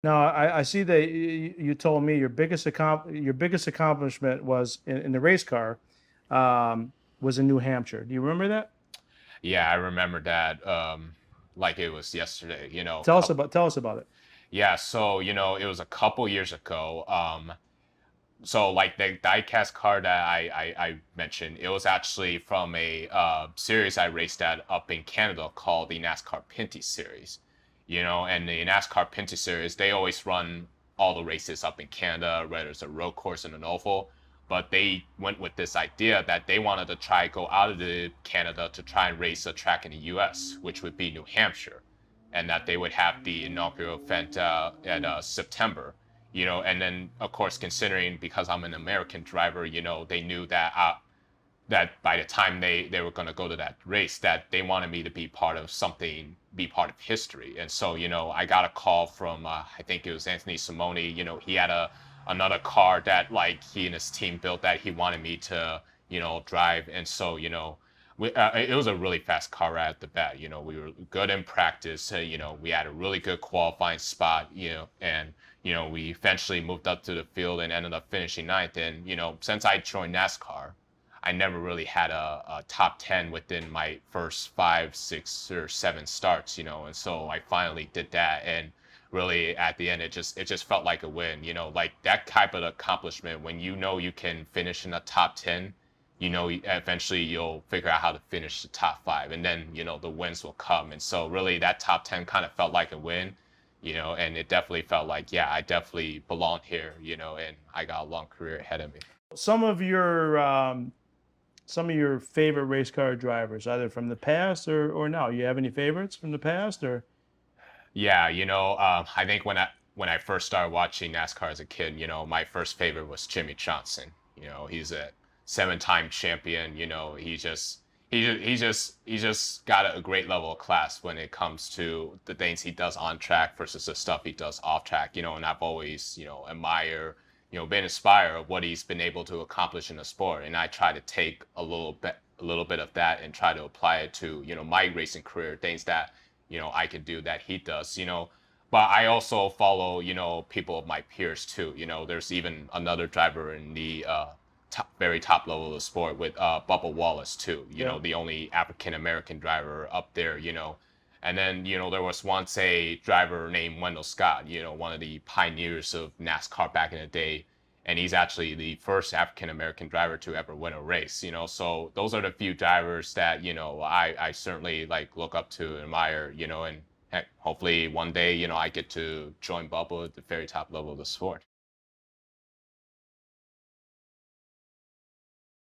Now, I see that you told me your biggest accomplishment was in the race car, was in New Hampshire. Do you remember that? Yeah, I remember that like it was yesterday, Tell us about it. yeah, so it was a couple years ago. So like the diecast car that I mentioned, it was actually from a series I raced at up in Canada called the NASCAR Pinty Series. And the NASCAR Pinty Series, they always run all the races up in Canada, whether it's a road course and an oval. But they went with this idea that they wanted to try go out of the Canada to try and race a track in the U.S., which would be New Hampshire, and that they would have the inaugural event at September. And then of course considering because I'm an American driver, they knew that that by the time they were going to go to that race, that they wanted me to be part of something, be part of history. And so I got a call from I think it was Anthony Simone. He had another car that like he and his team built that he wanted me to drive. And so it was a really fast car right at the bat. We were good in practice. We had a really good qualifying spot. And we eventually moved up to the field and ended up finishing ninth. And since I joined NASCAR, I never really had a top 10 within my first 5, 6, or 7 starts. And so I finally did that. And really at the end, it just felt like a win. Like that type of accomplishment when you can finish in the top 10. Eventually you'll figure out how to finish the top 5, and then the wins will come. And so really that top 10 kind of felt like a win. And it definitely felt like, yeah, I definitely belong here, and I got a long career ahead of me. Some of your some of your favorite race car drivers, either from the past or now. You have any favorites from the past or? Yeah, I think when I first started watching NASCAR as a kid, my first favorite was Jimmy Johnson. He's a 7-time champion. He just got a great level of class when it comes to the things he does on track versus the stuff he does off track. And I've always admire been inspired of what he's been able to accomplish in the sport, and I try to take a little bit of that and try to apply it to my racing career, things that I can do that he does. But I also follow people of my peers too. There's even another driver in the very top level of the sport with Bubba Wallace too. Yeah. The only African American driver up there. And then there was once a driver named Wendell Scott. One of the pioneers of NASCAR back in the day, and he's actually the first African American driver to ever win a race. So those are the few drivers that I certainly like look up to, admire. And heck, hopefully one day I get to join Bubba at the very top level of the sport.